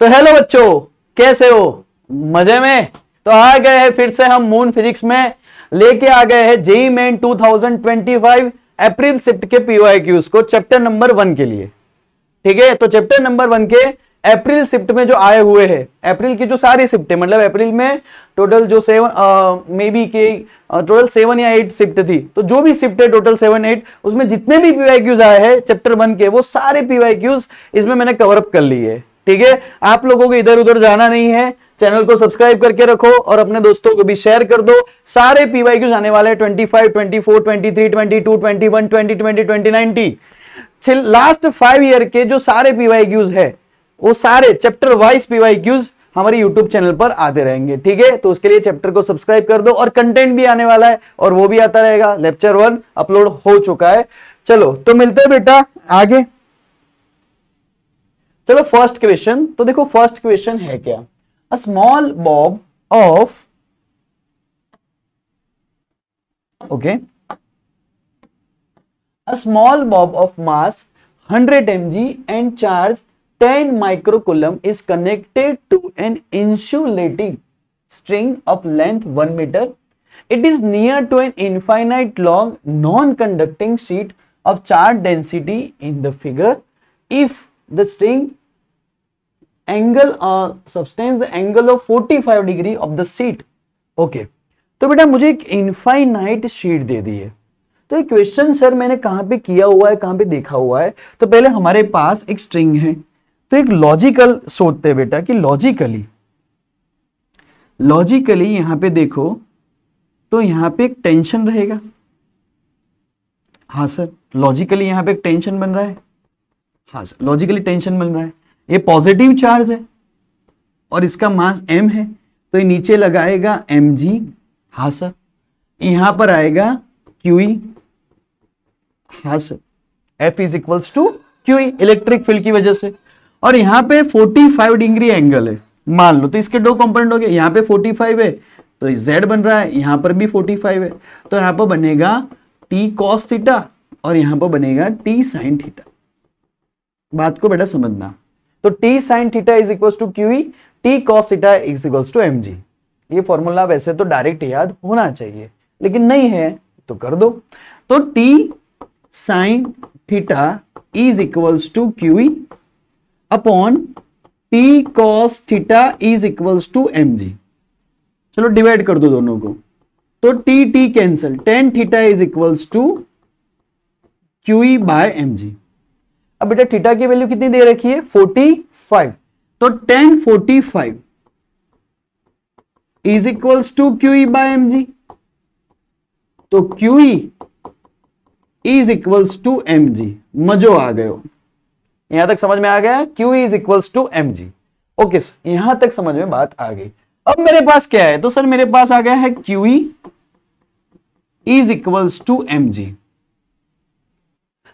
तो हेलो बच्चों, कैसे हो? मजे में? तो आ गए हैं फिर से हम मून फिजिक्स में, लेके आ गए हैं जेईई मेन 2025 अप्रैल शिफ्ट के पीवाईक्यूज को चैप्टर नंबर 1 के लिए। ठीक है, तो चैप्टर नंबर 1 के अप्रैल शिफ्ट में जो आए हुए हैं, अप्रैल की जो सारी शिफ्ट है, मतलब अप्रैल में टोटल जो 7 मे बी के टोटल 7 या 8 शिफ्ट थी, तो जो भी शिफ्ट है टोटल 7-8, उसमें जितने भी पीवाईक्यूज आए हैं चैप्टर 1 के, वो सारे पीवाईक्यूज इसमें मैंने कवर अप कर लिए। ठीक है, आप लोगों को इधर उधर जाना नहीं है, चैनल को सब्सक्राइब करके रखो और अपने दोस्तों को भी शेयर कर दो। सारे पीवाईक्यूज आने वाले हैं 25, 24, 23, 22, 21, 20, 20, लास्ट 5 ईयर के जो सारे पीवाईक्यूज है, वो सारे चैप्टर वाइज पीवाईक्यूज हमारे यूट्यूब चैनल पर आते रहेंगे। ठीक है, तो उसके लिए चैप्टर को सब्सक्राइब कर दो और कंटेंट भी आने वाला है और वो भी आता रहेगा। लेक्चर 1 अपलोड हो चुका है। चलो तो मिलते हैं बेटा आगे। चलो फर्स्ट क्वेश्चन, तो देखो फर्स्ट क्वेश्चन है क्या, a small Bob of a small bob of mass 100 mg and charge 10 microcoulomb is connected to an insulating string of length 1 meter. It is near to an infinite long non-conducting sheet of charge density in the figure. If the string angle subtends the angle of 45 degree of the sheet. Okay, तो बेटा मुझे एक infinite sheet दे दी है। तो ये question sir मैंने कहां पे किया हुआ है, कहां पे देखा हुआ है? तो पहले हमारे पास एक स्ट्रिंग है, तो एक लॉजिकल सोचते हैं बेटा कि लॉजिकली यहां पे देखो, तो यहां पे एक टेंशन रहेगा। हाँ सर, लॉजिकली यहां पे एक टेंशन बन रहा है। हाँ सर, लॉजिकली टेंशन बन रहा है। ये पॉजिटिव चार्ज है और इसका मास m है, तो ये नीचे लगाएगा mg। हाँ सर, यहां पर आएगा QE। हाँ sir, F is equals to QE electric field की वजह से। और यहां पे 45 डिग्री एंगल है मान लो, तो इसके दो कंपोनेंट हो गए। यहां पे 45 है तो Z बन रहा है, यहां पर भी 45 है, तो यहां पर बनेगा T cos थीटा और यहां पर बनेगा T sin थीटा। बात को बेटा समझना, तो T sin theta is equals to QE, T cos theta is equals to mg। ये फॉर्मूला वैसे तो डायरेक्ट याद होना चाहिए, लेकिन नहीं है तो कर दो। तो T sin theta is equals to QE upon T cos theta is equals to mg। चलो डिवाइड कर दो दोनों को, तो T cancel, tan theta is equals to QE by mg। अब बेटा थीटा की वैल्यू कितनी दे रखी है? 45, तो tan 45 is equals to QE by mg, तो QE is equals to mg। मजो आ गए हो? यहां तक समझ में आ गया? QE is equals to mg। Okay sir, यहां तक समझ में बात आ गई। अब मेरे पास क्या है? तो सर मेरे पास आ गया है QE is equals to mg।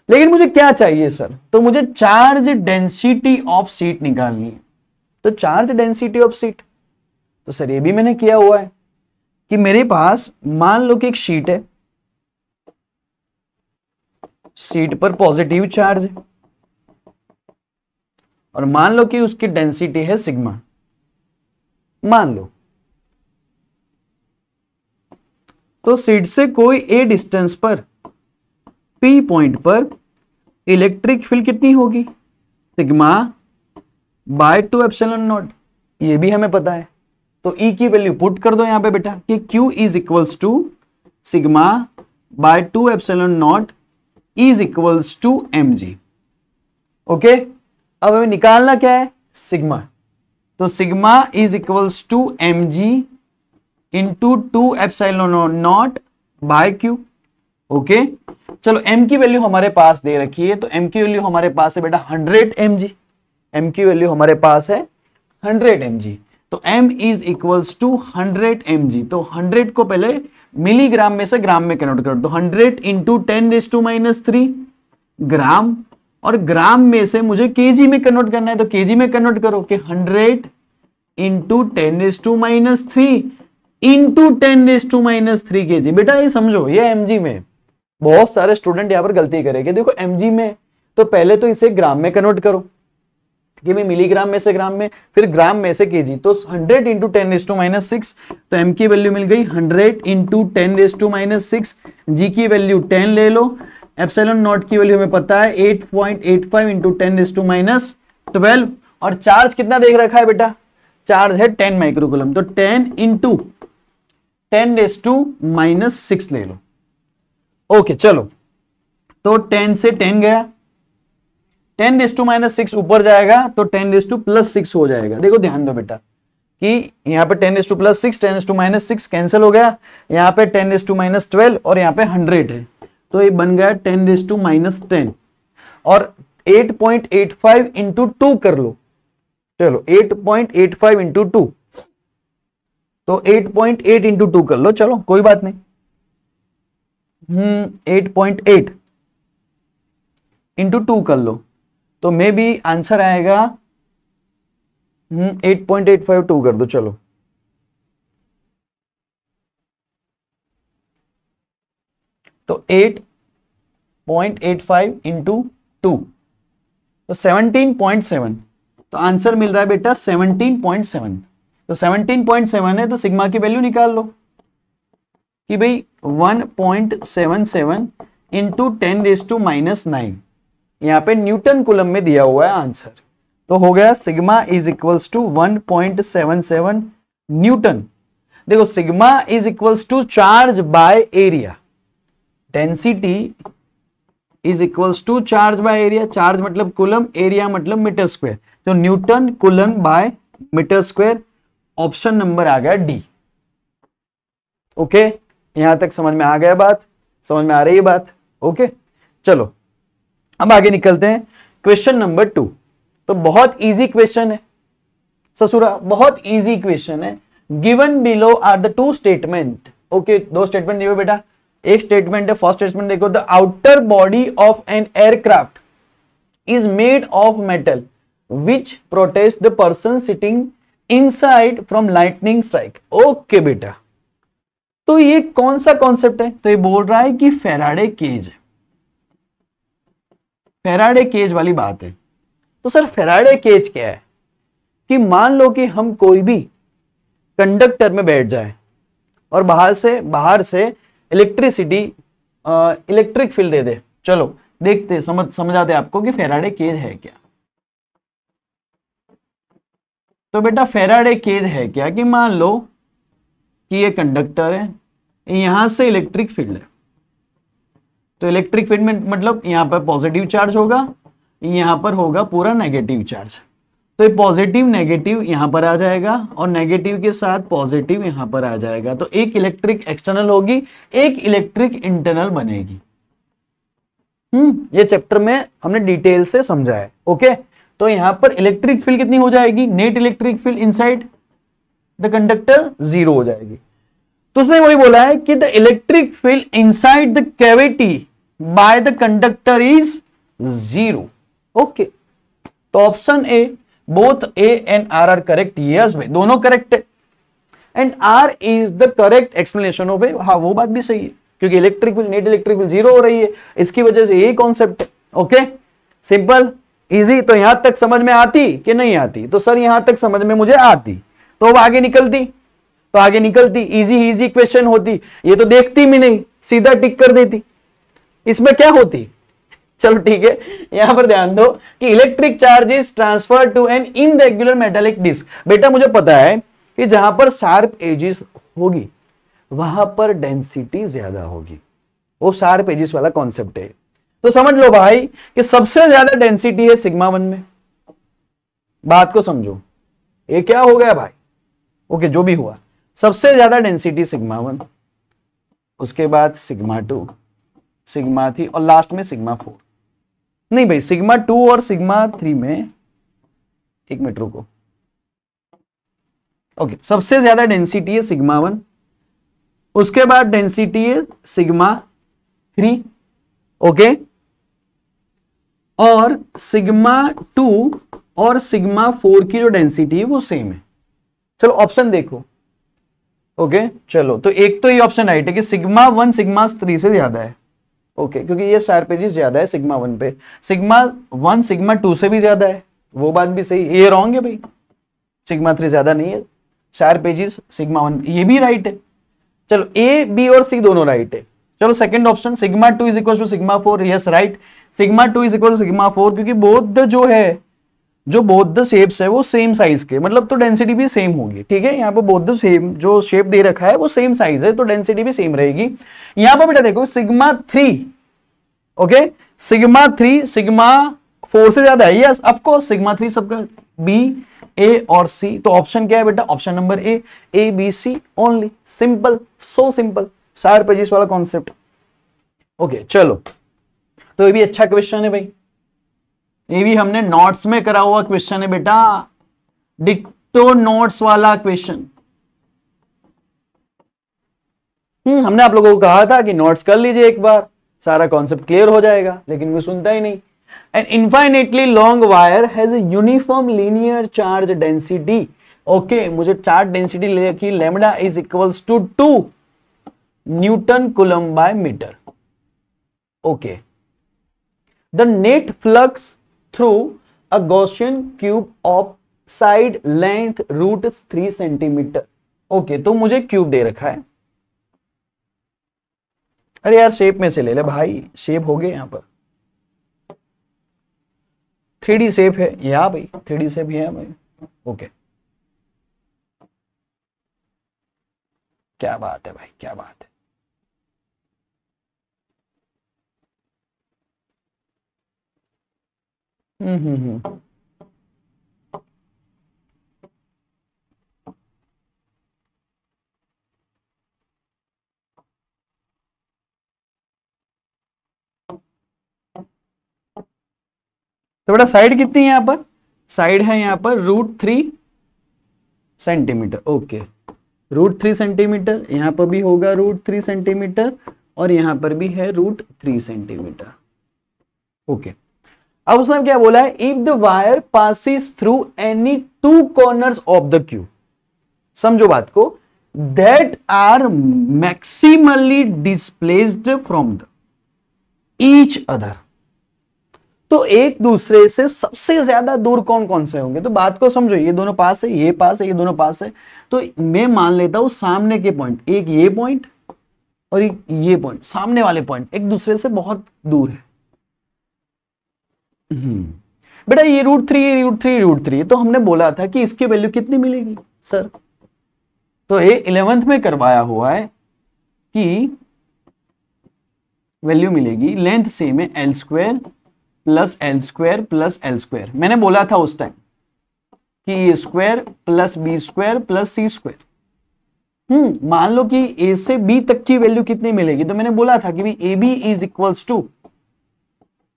लेकिन मुझे क्या चाहिए सर? तो मुझे चार्ज डेंसिटी ऑफ सीट निकालनी है। तो चार्ज डेंसिटी ऑफ सीट, तो सर ये भी मैंने किया हुआ है कि मेरे पास मान लो कि एक शीट है, शीट पर पॉजिटिव चार्ज है और मान लो कि उसकी डेंसिटी है सिग्मा। मान लो तो शीट से कोई a डिस्टेंस पर P पॉइंट पर इलेक्ट्रिक फील्ड कितनी होगी? Sigma by 2 epsilon not. ये भी हमें पता है, तो E की वैल्यू पुट कर दो यहां पे बेटा कि Q is equals to sigma by 2 epsilon not is equals to mg। Okay, अब हमें निकालना क्या है? सिग्मा। तो sigma is equals to mg into 2 epsilon not by Q। Okay, चलो m की वैल्यू हमारे पास दे रखी है, तो m की वैल्यू हमारे पास है बेटा 100 mg। m की वैल्यू हमारे पास है 100 mg, तो m is equals to 100 mg। तो 100 को पहले मिलीग्राम में से ग्राम में कन्वर्ट करो, तो 100 इंटू 10⁻³ ग्राम, और ग्राम में से मुझे केजी में कन्वर्ट करना है, तो केजी में कन्वर्ट करो कि 100 इंटू 10⁻³ इंटू 10⁻³ केजी। बेटा ये समझो, ये mg में, बहुत सारे स्टूडेंट यहां पर गलती करेंगे। देखो mg में तो पहले तो इसे ग्राम में कन्वर्ट करो, कि भाई मिलीग्राम में से ग्राम में, फिर ग्राम में से केजी, तो 100 इंटू 10⁻�6, तो m की वैल्यू मिल गई 100 इंटू 10⁻�6, g की वैल्यू 10 ले लो, एप्सिलॉन नॉट की वैल्यू हमें पता है 8.85 इंटू 10⁻12, और चार्ज कितना देख रखा है बेटा, चार्ज है 10 माइक्रोकूलम, तो 10 इंटू 10⁻6 ले लो। ओके चलो, तो 10 से 10 गया, 10⁻6 ऊपर जाएगा तो 10⁻+6 हो जाएगा। देखो ध्यान दो बेटा कि यहाँ पे 10⁻+6 10⁻6 कैंसिल हो गया, यहाँ पे 10⁻12 और यहाँ पे 100 है, तो ये बन गया 10⁻10, और 8.85 इंटू 2 कर लो, चलो 8.85 इंटू 2, तो 8.8 इंटू 2 कर लो, चलो कोई बात नहीं, 8.8 इंटू 2 कर लो, तो मे बी आंसर आएगा 8.85 2 कर दो, चलो तो 8.85 इंटू 2 तो 17.7, तो आंसर मिल रहा है बेटा 17.7, तो 17.7 है, तो सिग्मा की वैल्यू निकाल लो कि भाई 1.77 इंटू 10⁻⁹, यहाँ पे न्यूटन कूलम में दिया हुआ है आंसर, तो हो गया sigma is equals to 1.77 newton. देखो sigma is equals to charge by area, density is equals to charge by area, charge मतलब कूलम, एरिया मतलब मीटर स्क्वायर, तो newton coulomb by metre square, option number आ गया D. Okay, यहां तक समझ में आ गया बात, समझ में आ रही है बात? ओके चलो अब आगे निकलते हैं, क्वेश्चन नंबर 2। तो बहुत इजी क्वेश्चन है ससुरा, बहुत इजी क्वेश्चन है। Given below are the two statement, okay दो स्टेटमेंट दिए बेटा, एक स्टेटमेंट है, फर्स्ट स्टेटमेंट देखो, the outer body of an aircraft is made of metal which protect the person sitting inside from lightning strike. Okay बेटा, तो ये कौन सा कॉन्सेप्ट है? तो ये बोल रहा है कि फैराडे केज है, फैराडे केज वाली बात है। तो सर फैराडे केज क्या है? कि मान लो कि हम कोई भी कंडक्टर में बैठ जाए और बाहर से इलेक्ट्रिसिटी इलेक्ट्रिक फील्ड दे दे। चलो देखते समझाते आपको कि फैराडे केज है क्या। तो बेटा फैराडे केज है क्या कि मान लो कि ये कंडक्टर है, यहां से इलेक्ट्रिक फील्ड है, तो इलेक्ट्रिक फील्ड में मतलब यहां पर पॉजिटिव चार्ज होगा, यहां पर होगा पूरा नेगेटिव चार्ज, तो ये पॉजिटिव नेगेटिव यहां पर आ जाएगा और नेगेटिव के साथ पॉजिटिव यहां पर आ जाएगा, तो एक इलेक्ट्रिक एक्सटर्नल होगी, एक इलेक्ट्रिक इंटरनल बनेगी। ये चैप्टर में हमने डिटेल से समझा है। ओके, तो यहां पर इलेक्ट्रिक फील्ड कितनी हो जाएगी? Net electric field inside the conductor 0 हो जाएगी। तो उसने वही बोला है कि the electric field inside the cavity by the conductor is 0। Okay, तो option A, both A and R R correct. Yes भाई, दोनों करेक्ट है, and R is the correct explanation of A. हाँ वो बात भी सही है, क्योंकि electric field net electric field 0 हो रही है, इसकी वजह से यही कॉन्सेप्ट है। Okay, simple easy. तो यहां तक समझ में आती कि नहीं आती? तो सर यहां तक समझ में मुझे आती, तो अब आगे निकलती, तो आगे निकलती इजी क्वेश्चन होती, ये तो देखती भी नहीं, सीधा टिक कर देती, इसमें क्या होती? चलो ठीक है, यहां पर ध्यान दो कि electric charge is transfer to an irregular metallic disc. बेटा मुझे पता है कि जहां पर शार्प एजेस होगी वहां पर डेंसिटी ज्यादा होगी, वो शार्प एजेस वाला कॉन्सेप्ट है। तो समझ लो भाई कि सबसे ज्यादा डेंसिटी है सिग्मा 1 में, बात को समझो, ये क्या हो गया भाई? ओके, जो भी हुआ, सबसे ज्यादा डेंसिटी सिग्मा 1, उसके बाद सिग्मा 2, सिग्मा 3 और लास्ट में सिग्मा 4। नहीं भाई, सिग्मा 2 और सिग्मा 3 में, एक मिनट रुको। ओके, सबसे ज्यादा डेंसिटी है सिग्मा 1, उसके बाद डेंसिटी है सिग्मा 3, ओके, और सिग्मा 2 और सिग्मा 4 की जो डेंसिटी है वो सेम है। चलो ऑप्शन देखो। ओके चलो, तो एक तो ये ऑप्शन राइट है कि सिग्मा 1 सिग्मा 3 से ज्यादा है। ओके, क्योंकि ये शार्प एजेस ज्यादा है सिग्मा 1 पे, सिग्मा 1 सिग्मा 2 से भी ज्यादा है, वो बात भी सही, ये रॉन्ग है भाई, सिग्मा 3 ज्यादा नहीं है, शार्प एजिस सिग्मा 1, ये भी राइट है। चलो ए बी और सी दोनों राइट है। चलो second option sigma 2 is equal to sigma 4, yes right, sigma 2 is equal to sigma 4, क्योंकि बोथ जो है, जो बोथ द शेप्स है वो सेम साइज के, मतलब तो डेंसिटी भी सेम होगी, ठीक है। यहाँ पे बोथ द सेम जो शेप दे रखा है वो सेम साइज है, तो डेंसिटी भी सेम रहेगी। यहाँ पर बेटा देखो सिग्मा 3, ओके, सिग्मा 3 सिग्मा 4 से ज्यादा है, यस ऑफ कोर्स, सिग्मा 3 सबका बी ए और सी, तो ऑप्शन क्या है बेटा, option number A B C only, simple, so simple, sharp edges वाला कॉन्सेप्ट। ओके चलो, तो ये भी अच्छा क्वेश्चन है भाई, ये भी हमने नोट्स में करा हुआ क्वेश्चन है बेटा, डिक्टो नोट्स वाला क्वेश्चन। हमने आप लोगों को कहा था कि नोट्स कर लीजिए एक बार, सारा कॉन्सेप्ट क्लियर हो जाएगा, लेकिन वो सुनता ही नहीं। An infinitely long wire has a uniform linear charge density. Okay, मुझे चार्ज डेंसिटी ले रखी, lambda is equals to 2 newton coulomb by metre. Okay, the net flux through a Gaussian cube of side length √3 centimetre. Okay, तो मुझे cube दे रखा है, अरे यार shape में से ले ले भाई, शेप हो गए यहां पर 3D शेप है, या भाई 3D शेप ही है भाई। ओके, क्या बात है भाई, क्या बात है। तो बेटा साइड कितनी है यहां पर, साइड है यहां पर √3 सेंटीमीटर। ओके, √3 सेंटीमीटर, यहां पर भी होगा √3 सेंटीमीटर, और यहां पर भी है √3 सेंटीमीटर। ओके, अब उसने क्या बोला है, if the wire passes through any 2 corners of the cube, समझो बात को, that are maximally displaced from the each other, तो एक दूसरे से सबसे ज्यादा दूर कौन कौन से होंगे, तो बात को समझो, ये दोनों पास है, ये पास है, ये दोनों पास है, तो मैं मान लेता हूं सामने के पॉइंट, एक ये पॉइंट और एक ये पॉइंट, सामने वाले पॉइंट एक दूसरे से बहुत दूर है। बेटा ये √3 तो हमने बोला था कि इसकी वैल्यू कितनी मिलेगी सर, तो ये 11th में करवाया हुआ है कि वैल्यू मिलेगी, लेंथ सेम है L² plus L² plus L², मैंने बोला था उस टाइम कि A² plus B² plus C²। मान लो कि A से B तक की वैल्यू कितनी मिलेगी, तो मैंने बोला था कि भी AB इज इक्वल्स टू,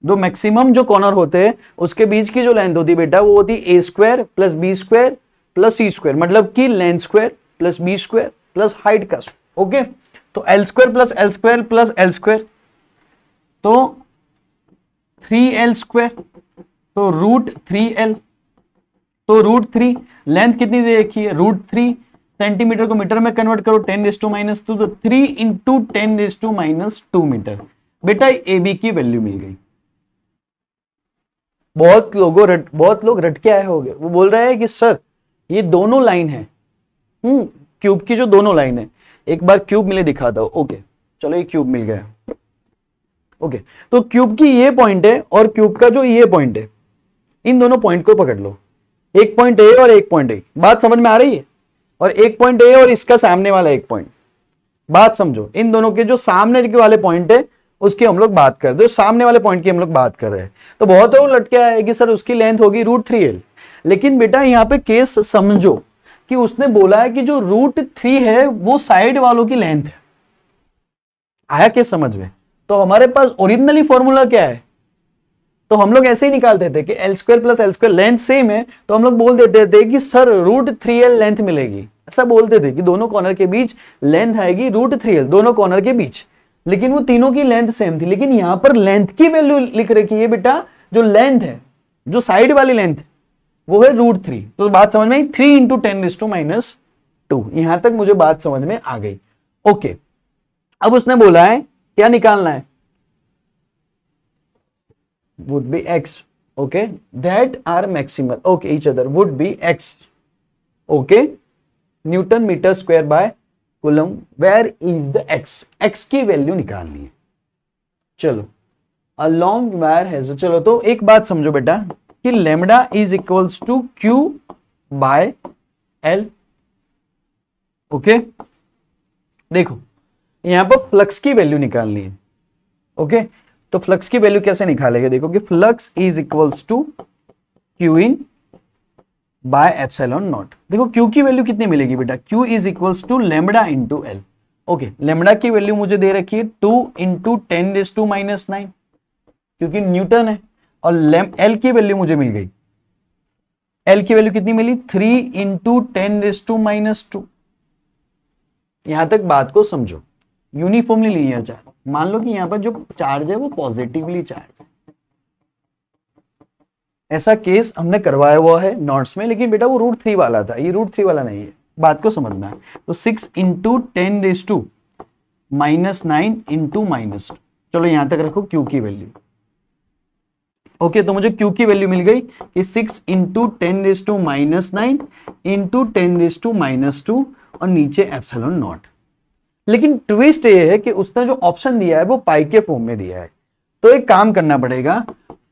दो मैक्सिमम जो कॉर्नर होते हैं उसके बीच की जो लेंथ होती बेटा वो होती A² plus B² plus C², मतलब कि length square plus B² plus height का। ओके, तो L² plus L² plus L², तो 3L², तो √3L, तो √3, लेंथ कितनी दे रखी है √3, सेंटीमीटर को मीटर में कन्वर्ट करो 10⁻², तो 3 इंटू 10⁻² मीटर। बेटा AB की वैल्यू मिल गई। बहुत लोग रट के आए होंगे, वो बोल रहे हैं कि सर ये दोनों लाइन है, क्यूब की जो दोनों लाइन है, एक बार क्यूब मिले दिखाता हूं। ओके चलो, ये क्यूब मिल गया। ओके, तो क्यूब की ये पॉइंट है और क्यूब का जो ये पॉइंट है, इन दोनों पॉइंट को पकड़ लो, एक पॉइंट ए और एक पॉइंट ए, बात समझ में आ रही है, और एक पॉइंट ए और इसका सामने वाला एक पॉइंट, बात समझो, इन दोनों के जो सामने के वाले पॉइंट है उसकी हम लोग बात कर रहे हैं, सामने वाले पॉइंट की हम लोग बात कर रहे हैं। तो बहुत लोग लटके आए कि सर उसकी लेंथ होगी √3L, लेकिन बेटा यहाँ पे केस समझो कि उसने बोला है कि जो √3 है वो साइड वालों की लेंथ है। आया केस समझ में? तो हमारे पास ओरिजिनली फॉर्मूला क्या है, तो हम लोग ऐसे ही निकालते थे कि L² plus L² length same है, तो हम लोग बोल देते थे कि सर √3L लेंथ मिलेगी, ऐसा बोलते थे कि दोनों कॉर्नर के बीच लेंथ आएगी √3L, दोनों कॉर्नर के बीच, लेकिन वो तीनों की लेंथ सेम थी। लेकिन यहां पर लेंथ की वैल्यू लिख रखी है बेटा, जो लेंथ है, जो साइड वाली लेंथ वो है √3, तो बात समझ में आई, 3 इंटू 10⁻²। यहां तक मुझे बात समझ में आ गई। ओके, अब उसने बोला है क्या निकालना है, would be x, okay, that are maximal, okay, each other would be x, okay, newton metre square by coulomb, where is the x, x की वैल्यू निकालनी है। चलो अ लॉन्ग वायर हैज, चलो तो एक बात समझो बेटा कि lambda is equals to q by l, okay. देखो यहां पर फ्लक्स की वैल्यू निकालनी है, ओके, तो फ्लक्स की वैल्यू कैसे निकालेंगे, देखो कि flux is equals to Q in by epsilon not. देखो क्यू की वैल्यू कितनी मिलेगी बेटा, Q is equals to lambda into L, okay. Lambda की वैल्यू मुझे दे रखी है 2 इंटू 10⁻⁹, क्योंकि न्यूटन है, और एल की वैल्यू मुझे मिल गई, एल की वैल्यू कितनी मिली 3 इंटू 10⁻²। यहां तक बात को समझो, यूनिफॉर्मली लीनियर चार्ज, मान लो कि यहां पर जो चार्ज है वो पॉजिटिवली चार्ज है, ऐसा केस हमने करवाया हुआ है नोट्स में, लेकिन बेटा वो √3 वाला था, ये √3 वाला नहीं है, बात को समझना है। तो 6 इंटू 10⁻⁹ इंटू -2, चलो यहां तक रखो क्यू की वैल्यू, ओके। तो मुझे क्यू की वैल्यू मिल गई कि 6 इंटू 10⁻⁹ इंटू 10⁻², और नीचे एप्सिलॉन नॉट। लेकिन ट्विस्ट ये है कि उसने जो ऑप्शन दिया है वो पाई के फॉर्म में दिया है, तो एक काम करना पड़ेगा,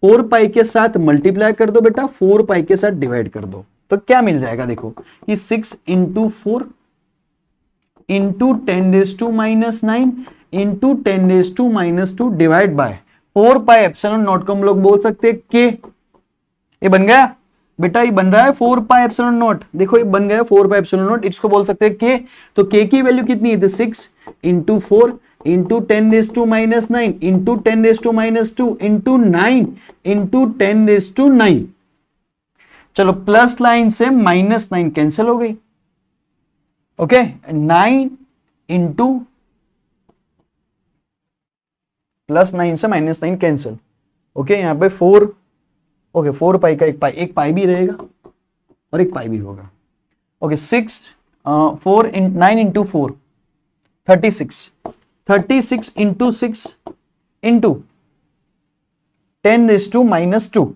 4 पाई के साथ मल्टीप्लाई कर दो बेटा, 4 पाई के साथ डिवाइड कर दो, तो क्या मिल जाएगा, देखो कि 6 into 4 into 10⁻⁹ into 10⁻² divide by 4 pi epsilon not को हम लोग बोल सकते हैं के। ये बन गया बेटा, ये बन रहा है 4 पाई एप्सिलॉन नॉट, देखो ये बन गया 4 पाई एप्सिलॉन नॉट, इसको बोल सकते हैं के। तो के की वैल्यू कितनी है, 6 into 4 into 10⁻⁹ into 10⁻² into 9 into 10⁹। चलो प्लस लाइन से -9 कैंसिल हो गई, ओके, 9 इंटू +9 से -9 कैंसिल, ओके, यहां पे 4, ओके, 4 पाई का एक पाई भी रहेगा और एक पाई भी होगा, okay. 9 into 4 36 into 6 into 10⁻²,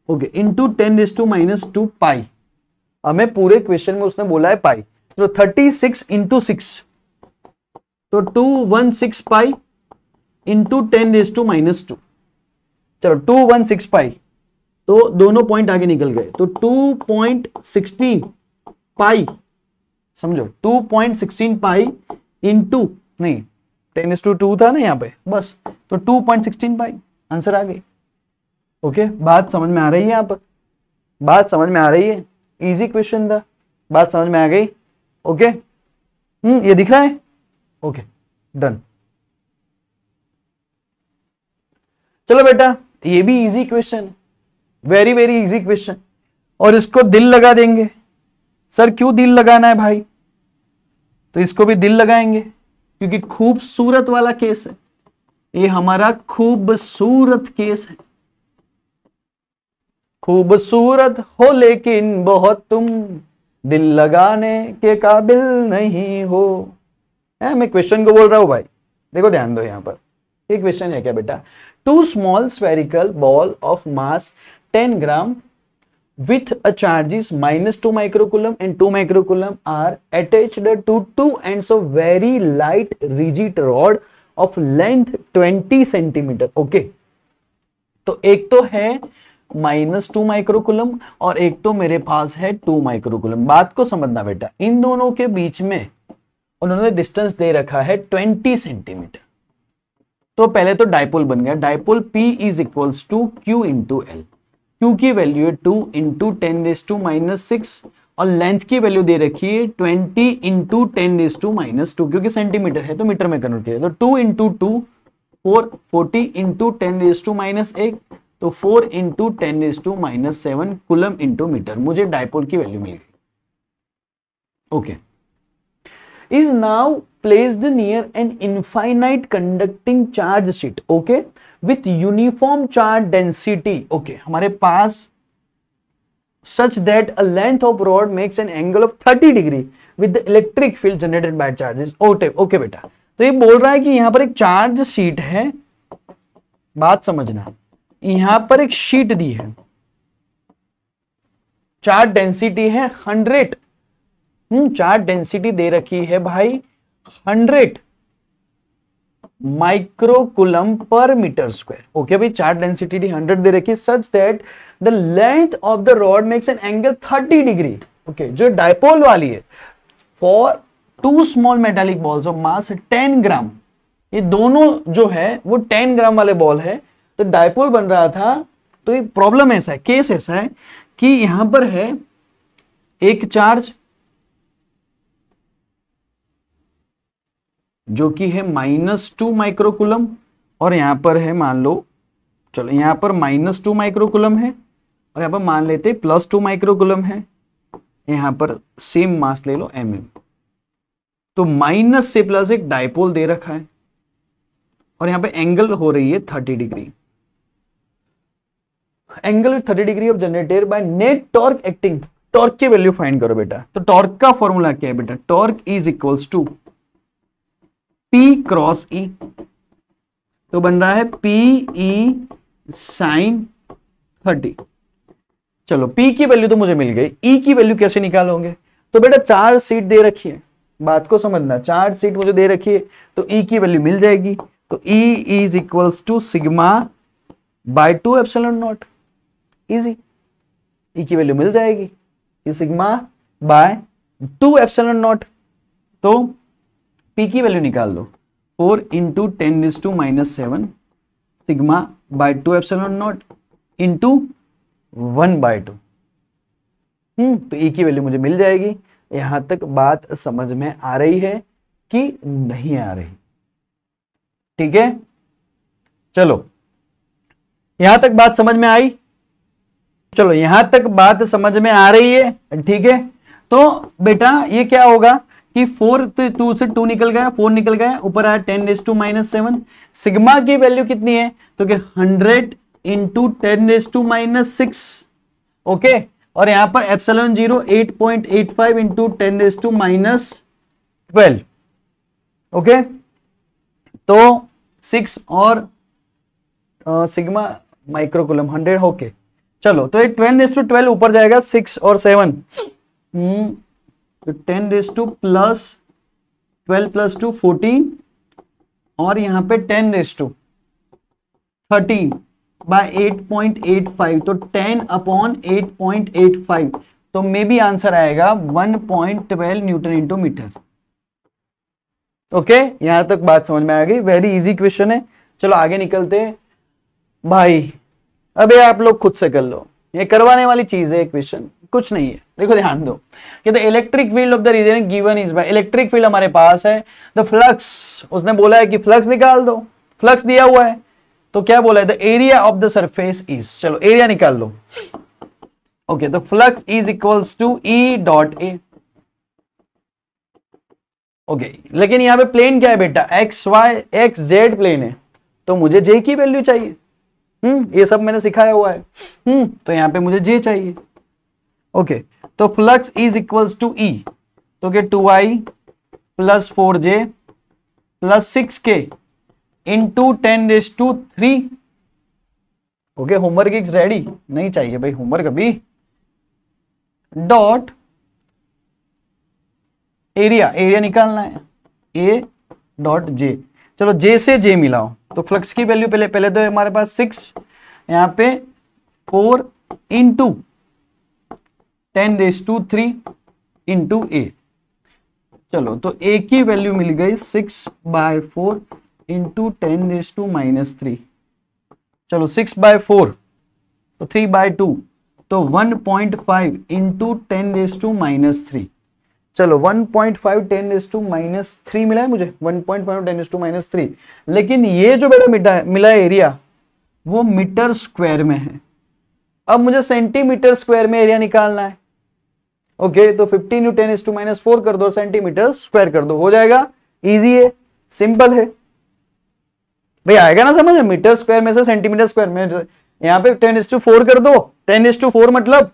okay, into 10⁻² पाई। हमें पूरे क्वेश्चन में उसने बोला है पाई, तो 36 इंटू 6 तो 216 पाई इंटू 10⁻², चलो 216 पाई, तो दोनों पॉइंट आगे निकल गए, तो 2.16 पाई, समझो 2.16 पाई इंटू, नहीं 10⁻² था ना यहाँ पे, बस तो 2.16 पाई, आंसर आ गई, ओके। बात समझ में आ रही है, यहाँ पर बात समझ में आ रही है, इजी क्वेश्चन था, बात समझ में आ गई, ओके। ये दिख रहा है, ओके, डन। चलो बेटा ये भी easy question, very very easy question, और इसको दिल लगा देंगे। सर क्यों दिल लगाना है भाई, तो इसको भी दिल लगाएंगे क्योंकि खूबसूरत वाला केस है, ये हमारा खूबसूरत केस है। खूबसूरत हो लेकिन बहुत तुम, दिल लगाने के काबिल नहीं हो, मैं क्वेश्चन को बोल रहा हूं भाई, देखो ध्यान दो यहां पर, ये क्वेश्चन है क्या बेटा, 2 small spherical ball of mass 10 gram with a charges -2 microcoulomb and 2 microcoulomb are attached to 2 ends of very light rigid rod of length 20 centimeter, okay. तो एक तो है -2 माइक्रोकुलम और एक तो मेरे पास है 2 माइक्रोकुलम। बात को समझना बेटा, इन दोनों के बीच में उन्होंने डिस्टेंस दे रखा है 20 सेंटीमीटर। तो पहले तो डाइपोल बन गया, dipole P is equals to Q into L. Q की वैल्यू है 2 इंटू 10⁻⁶ और लेंथ की वैल्यू दे रखी है 20 इंटू 10⁻², क्योंकि सेंटीमीटर है तो मीटर में कन्वर्ट किया, तो 2 इंटू 2 4, 40 इंटू 10⁻⁻1, तो 4 इंटू 10⁻⁻7 कूलम इंटू मीटर। मुझे डाइपोल की वैल्यू मिल गई, okay. is now placed near an infinite conducting charge sheet, okay, with uniform charge density, okay, हमारे पास such that a length of rod makes an angle of 30 degree with the electric field generated by charges, okay बेटा। तो ये बोल रहा है कि यहां पर एक चार्ज शीट है, बात समझना, यहां पर एक शीट दी है, चार्ज डेंसिटी है 100, चार्ज डेंसिटी दे रखी है भाई 100 माइक्रोकुलम पर मीटर स्क्वायर। ओके भाई, चार्ज डेंसिटी 100 दे रखी है, such that the length of the rod makes an angle 30 degree. Okay, जो डायपोल वाली है, for 2 small metallic balls of mass 10 ग्राम, ये दोनों जो है वो 10 ग्राम वाले बॉल है, तो डायपोल बन रहा था। तो ये प्रॉब्लम ऐसा है, केस ऐसा है कि यहां पर है एक चार्ज जो कि है -2 माइक्रोकुलम, और यहां पर है, मान लो, चलो यहां पर -2 माइक्रोकुलम है, और यहां पर मान लेते +2 माइक्रोकुलम है, यहां पर सेम मास ले लो mm। तो माइनस से प्लस एक डायपोल दे रखा है, और यहां पे एंगल हो रही है 30 degree. Angle with 30 degree of generated by net torque acting. Torque की वैल्यू फाइंड करो बेटा। तो टॉर्क का फॉर्मूला क्या है बेटा? Torque is equals to P cross E। तो बन रहा है PE sin 30। चलो P की वैल्यू तो मुझे मिल गई, E की वैल्यू कैसे निकालोगे? तो बेटा चार्ज शीट दे रखी है, बात को समझना, चार्ज शीट मुझे दे रखी है, तो E की वैल्यू मिल जाएगी। तो E is equals to sigma by 2 epsilon not. Easy, E की वैल्यू मिल जाएगी, ये सिग्मा बाय 2 एप्सिलॉन नॉट। तो P की वैल्यू निकाल लो, 4 into 10⁻⁻7 sigma by 2 epsilon not into 1/2। तो E की वैल्यू मुझे मिल जाएगी। यहां तक बात समझ में आ रही है कि नहीं आ रही? ठीक है, चलो यहां तक बात समझ में आई? चलो यहां तक बात समझ में आ रही है, ठीक है। तो बेटा ये क्या होगा कि 4, तो 2 से 2 निकल गया, 4 निकल गया, ऊपर आया 10⁻⁻7। सिग्मा की वैल्यू कितनी है? तो कि 100 इंटू 10⁻⁻6। ओके, और यहां पर एप्सिलॉन 0 8.85 इंटू 10⁻12। ओके, तो 6 और सिग्मा माइक्रोकुलम 100। ओके, चलो तो ये 10⁻12 ऊपर जाएगा, 6 और 7 तो 10⁻+12 + 2 14, और यहां पे 10⁻13 बाय 8.85, तो 10/8.85। तो मे बी आंसर आएगा 1.12 न्यूटन इंटू मीटर। ओके, यहां तक बात समझ में आ गई? वेरी इजी क्वेश्चन है। चलो आगे निकलते हैं भाई। अब ये आप लोग खुद से कर लो, ये करवाने वाली चीज है, क्वेश्चन कुछ नहीं है। देखो ध्यान दो कि the electric field of the region given is by, electric field हमारे पास है, द फ्लक्स, उसने बोला है कि फ्लक्स निकाल दो, फ्लक्स दिया हुआ है, तो क्या बोला है? The area of the surface is, चलो एरिया निकाल लो। ओके, तो flux is equals to E dot A। Okay, लेकिन यहां पे प्लेन क्या है बेटा? XZ प्लेन है, तो मुझे J की वैल्यू चाहिए। ये सब मैंने सिखाया हुआ है। तो यहां पे मुझे J चाहिए। ओके, तो flux is equals to E, तो क्या 2I + 4J + 6K into 10⁻3। Okay, homework is ready? नहीं चाहिए भाई होमवर्क अभी। डॉट एरिया निकालना है, A डॉट J। चलो J से J मिलाओ, तो फ्लक्स की वैल्यू पहले तो हमारे पास 6, यहाँ पे 4 इंटू 10⁻3 इंटू A। चलो तो A की वैल्यू मिल गई 6/4 इंटू 10⁻3। चलो 6/4 तो 3/2, तो 1.5 इंटू 10⁻3। चलो 1.5 10⁻3 मिला है मुझे, 1.5 10⁻3। लेकिन ये जो बेटा मिला है एरिया, वो मीटर स्क्वायर में है। अब मुझे सेंटीमीटर स्क्वायर में एरिया निकालना है। ओके, तो 15 × 10⁻4 कर दो, सेंटीमीटर स्क्वायर कर दो, हो जाएगा। इजी है, सिंपल है भाई, आएगा ना समझ में? मीटर स्क्वायर में से सेंटीमीटर स्क्वायर में, यहाँ पे 10⁻4 कर दो, 10⁻4 मतलब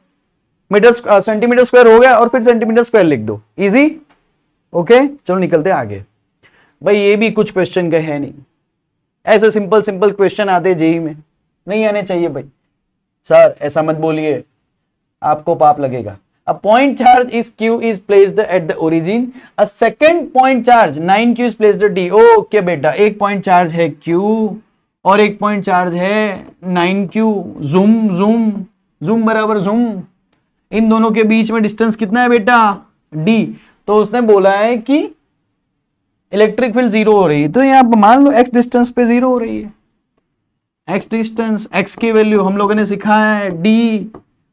मीटर सेंटीमीटर स्क्वायर हो गया, और फिर सेंटीमीटर स्क्वायर लिख दो। इजी। ओके, चलो निकलते आगे भाई। ये भी कुछ क्वेश्चन का है नहीं, ऐसे सिंपल क्वेश्चन आते जेई में। नहीं आने चाहिए भाई। सर ऐसा मत बोलिए, आपको पाप लगेगा। A point charge is Q is placed at the origin. A second point charge 9Q is placed at D. Okay बेटा, एक पॉइंट चार्ज है Q और एक पॉइंट चार्ज है 9Q। जूम जूम जूम बराबर जूम, इन दोनों के बीच में डिस्टेंस कितना है बेटा? D। तो उसने बोला है कि इलेक्ट्रिक फील्ड जीरो हो रही है, तो यहाँ पर मान लो x डिस्टेंस पे जीरो हो रही है। x डिस्टेंस, x की वैल्यू हम लोगों ने सिखाया है D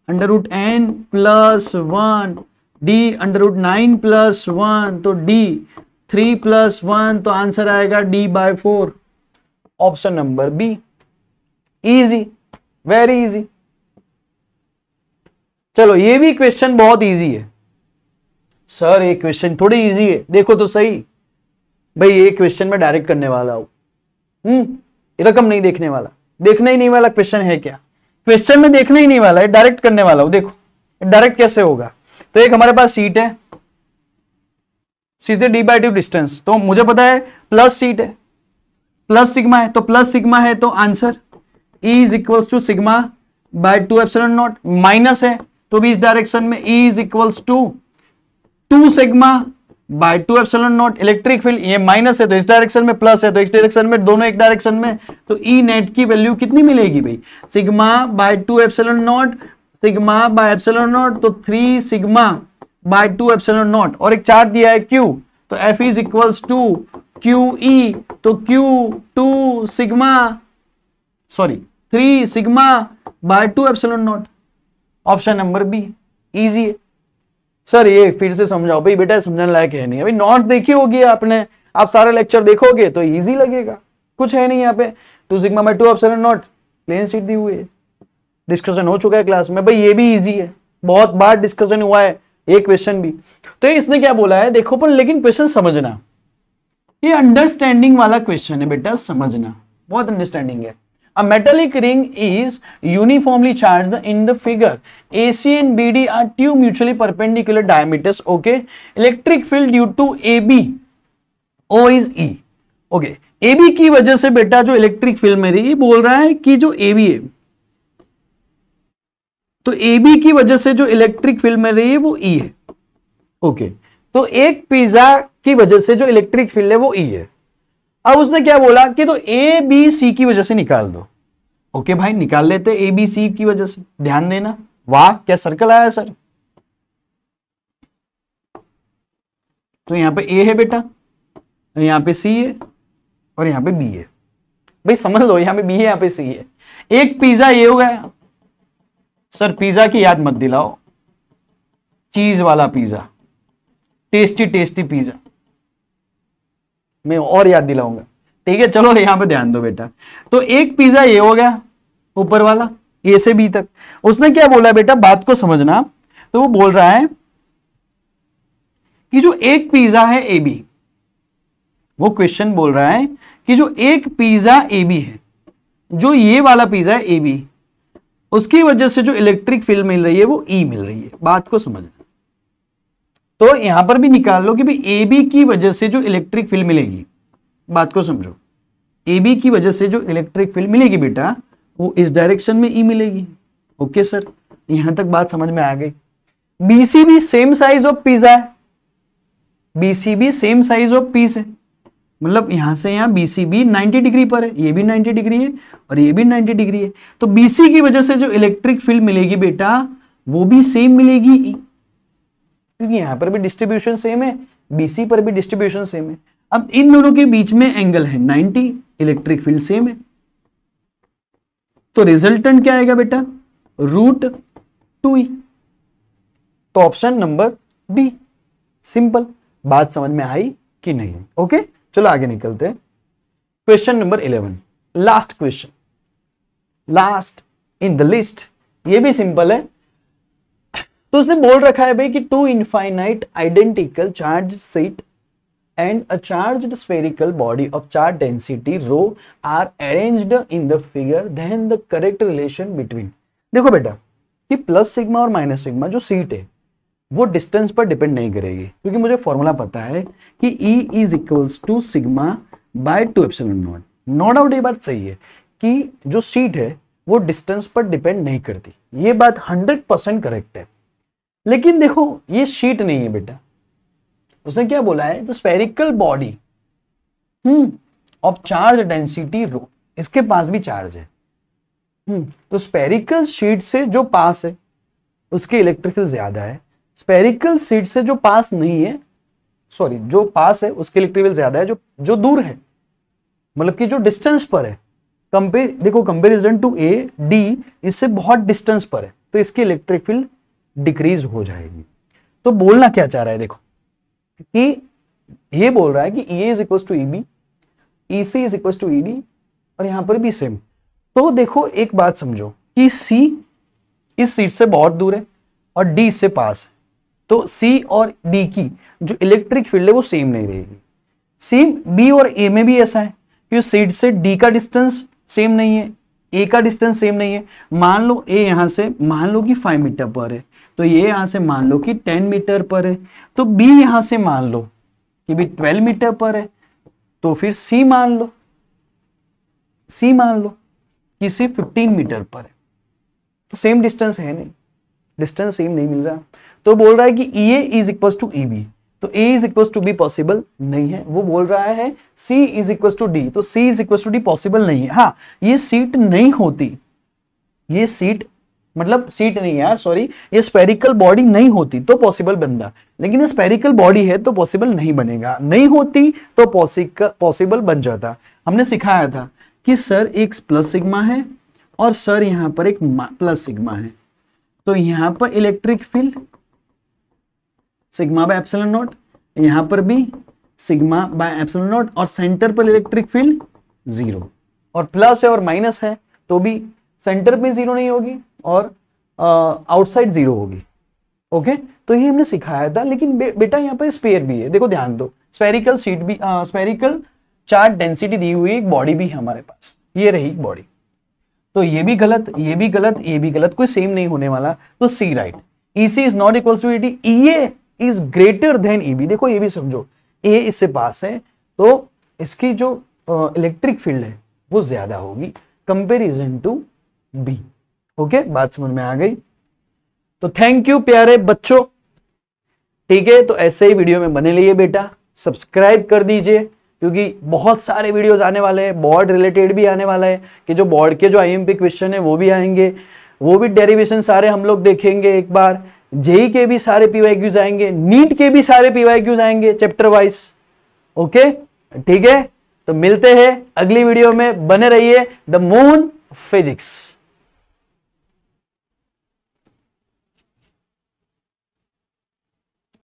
√n + 1, D √9 + 1, तो D 3 + 1, तो आंसर आएगा D/4, option number B. Easy, very easy. चलो ये भी क्वेश्चन बहुत इजी है। सर ये क्वेश्चन थोड़ी इजी है, देखो तो सही भाई, ये क्वेश्चन में डायरेक्ट करने वाला हूं, रकम नहीं देखने वाला, देखने ही नहीं वाला क्वेश्चन है क्या, क्वेश्चन में देखने ही नहीं वाला है, डायरेक्ट करने वाला हूं। देखो डायरेक्ट कैसे होगा, तो एक हमारे पास सीट है, सीधे D/2 डिस्टेंस, तो मुझे पता है प्लस सीट है, प्लस सिग्मा है, तो प्लस सिग्मा है तो आंसर E = सिग्मा/2ε0। माइनस है तो भी इस डायरेक्शन में E = 2 सिग्मा/2ε0। इलेक्ट्रिक फील्ड ये माइनस है तो इस डायरेक्शन में, प्लस है तो इस डायरेक्शन में, दोनों एक डायरेक्शन में, तो E नेट की वैल्यू कितनी मिलेगी भाई? सिग्मा/2ε0, सिग्मा/ε0, तो 3 सिग्मा/2ε0। और एक चार्ज दिया है Q, तो F = QE, तो Q 2 सिग्मा, सॉरी 3 सिग्मा/2ε0, ऑप्शन नंबर बी। इजी है। सर ये फिर से समझाओ भाई, बेटा समझने लायक है नहीं, अभी नोट्स देखी होगी आपने, आप सारा लेक्चर देखोगे तो इजी लगेगा, कुछ है नहीं यहाँ पे। 2 सिग्मा/2ε0 प्लेन सीट दी हुई है, डिस्कशन हो चुका है क्लास में भाई, ये भी इजी है, बहुत बार डिस्कशन हुआ है ये क्वेश्चन भी। तो इसने क्या बोला है देखो, पर लेकिन क्वेश्चन समझना, ये अंडरस्टैंडिंग वाला क्वेश्चन है बेटा, समझना, बहुत अंडरस्टैंडिंग है। A metallic ring is uniformly charged in the figure. AC and BD are two mutually perpendicular diameters. Okay. Electric field due to AB, O is E. Okay. AB की वजह से बेटा जो इलेक्ट्रिक फील्ड में रही, बोल रहा है कि जो AB है, तो AB की वजह से जो इलेक्ट्रिक फील्ड में रही है वो E है। ओके। तो एक पिज्जा की वजह से जो इलेक्ट्रिक फील्ड है वो E है। अब उसने क्या बोला कि तो ए बी सी की वजह से निकाल दो। ओके भाई, निकाल लेते ए बी सी की वजह से, ध्यान देना। वाह क्या सर्कल आया सर। तो यहां पे ए है बेटा, यहां पे सी है और यहां पे बी है। भाई समझ लो, यहां पे बी है, यहां पे सी है। एक पिज्जा ये हो गया सर, पिज्जा की याद मत दिलाओ, चीज वाला पिज्जा, टेस्टी टेस्टी पिज्जा मैं और याद दिलाऊंगा, ठीक है। चलो यहां पे ध्यान दो बेटा। तो एक पिज्जा ये हो गया ऊपर वाला, ए से बी तक। उसने क्या बोला बेटा, बात को समझना। तो वो बोल रहा है कि जो एक पिज्जा है ए बी, वो क्वेश्चन बोल रहा है कि जो एक पिज्जा ए बी है, जो ये वाला पिज्जा है ए बी, उसकी वजह से जो इलेक्ट्रिक फील्ड मिल रही है वो ई मिल रही है। बात को समझना। तो यहां पर भी निकाल लो कि भाई ए बी की वजह से जो इलेक्ट्रिक फील्ड मिलेगी, बात को समझो, ए बी की वजह से जो इलेक्ट्रिक फील्ड मिलेगी बेटा, वो इस डायरेक्शन में ई मिलेगी। ओके सर, यहां तक बात समझ में आ गई। बीसी भी सेम साइज ऑफ पिज्जा है, बीसी भी सेम साइज ऑफ पीस है, मतलब यहां से यहां बीसी भी 90 डिग्री पर है, ये भी 90 डिग्री है और ये भी 90 डिग्री है। तो बीसी की वजह से जो इलेक्ट्रिक फील्ड मिलेगी बेटा, वो भी सेम मिलेगी ई, क्योंकि यहां पर भी डिस्ट्रीब्यूशन सेम है, बीसी पर भी डिस्ट्रीब्यूशन सेम है। अब इन दोनों के बीच में एंगल है 90, इलेक्ट्रिक फील्ड सेम है। तो रिजल्टेंट क्या आएगा बेटा, √2e। तो ऑप्शन नंबर बी। सिंपल। बात समझ में आई कि नहीं? ओके, चलो आगे निकलते हैं। Question number 11, last question, last in the list. ये भी सिंपल है। तो उसने बोल रखा है भाई कि 2 infinite identical charge seat and a charged spherical body of charge density rho are arranged in the figure, then the correct relation between। देखो बेटा कि प्लस सिग्मा और माइनस सिग्मा जो सीट है वो डिस्टेंस पर डिपेंड नहीं करेगी, क्योंकि मुझे फॉर्मूला पता है कि E = सिग्मा/2ε0। नो डाउट ये बात सही है कि जो सीट है वो डिस्टेंस पर डिपेंड नहीं करती। ये बात 100% करेक्ट है। लेकिन देखो ये शीट नहीं है बेटा, उसने क्या बोला है, the spherical body of charge density rho, इसके पास भी चार्ज है। तो स्फेरिकल शीट से जो पास है उसके इलेक्ट्रिक फील्ड ज्यादा है, स्फेरिकल शीट से जो पास नहीं है, सॉरी जो पास है उसके इलेक्ट्रिक फील्ड ज्यादा है, जो दूर है, मतलब कि जो डिस्टेंस पर है, देखो कंपेरिजन टू ए डी, इससे बहुत डिस्टेंस पर है, तो इसकी इलेक्ट्रिक फील्ड डिक्रीज हो जाएगी। तो बोलना क्या चाह रहा है, देखो कि ये बोल रहा है कि E is equal to EB, EC is equal to ED, और यहां पर भी सेम। तो देखो एक बात समझो कि C इस सीट से बहुत दूर है और D इससे पास है, तो C और D की जो इलेक्ट्रिक फील्ड है वो सेम नहीं रहेगी। सेम B और A में भी ऐसा है कि सीट से D का डिस्टेंस सेम नहीं है, A का डिस्टेंस सेम नहीं है। मान लो A यहां से मान लो कि 5 मीटर पर है, तो ये यहां से मान लो कि 10 मीटर पर है, तो B यहां से मान लो कि भी 12 मीटर पर है, तो फिर C मान लो कि C 15 मीटर पर है, तो सेम डिस्टेंस है नहीं, डिस्टेंस सेम नहीं मिल रहा। तो बोल रहा है कि EA is equal to EB, तो A is equal to B possible नहीं है। वो बोल रहा है C is equal to D, तो C is equal to D possible नहीं है। हाँ, ये सीट नहीं होती, ये सीट मतलब सीट नहीं यार, सॉरी, ये स्फेरिकल बॉडी नहीं होती तो पॉसिबल बनता, लेकिन ये स्फेरिकल बॉडी है तो पॉसिबल नहीं बनेगा। नहीं होती तो पॉसिबल बन जाता। हमने सिखाया था कि सर एक प्लस सिग्मा है और सर यहां पर एक प्लस सिग्मा है, तो यहां पर electric field sigma bye epsilon not, यहां पर भी सिग्मा बाय एप्सिलॉन नॉट, और सेंटर पर इलेक्ट्रिक फील्ड 0, और प्लस है और माइनस है तो भी सेंटर पे 0 नहीं होगी और आउटसाइड 0 होगी। ओके, तो ये हमने सिखाया था। लेकिन बेटा यहाँ पर स्फीयर भी है, देखो ध्यान दो, स्फेरिकल शीट भी, स्फेरिकल चार्ज डेंसिटी दी हुई एक बॉडी भी है हमारे पास, ये रही बॉडी। तो ये भी गलत, ये भी गलत, ये भी गलत, कोई सेम नहीं होने वाला, तो C right. EC is not equal to ED, EA is greater than EB। देखो ये भी समझो, A इससे पास है तो इसकी जो इलेक्ट्रिक फील्ड है वो ज्यादा होगी कंपेरिजन टू B। ओके, बात समझ में आ गई। तो थैंक यू प्यारे बच्चों, ठीक है। तो ऐसे ही वीडियो में बने रहिए बेटा, सब्सक्राइब कर दीजिए क्योंकि बहुत सारे वीडियोस आने वाले हैं, बोर्ड रिलेटेड भी आने वाला है कि जो बोर्ड के जो IMP क्वेश्चन है वो भी आएंगे, वो भी डेरिवेशन सारे हम लोग देखेंगे एक बार। जेई के भी सारे PYQs आएंगे, नीट के भी सारे PYQs आएंगे चैप्टर वाइज। ओके, ठीक है, तो मिलते हैं अगली वीडियो में, बने रहिए। The moon physics.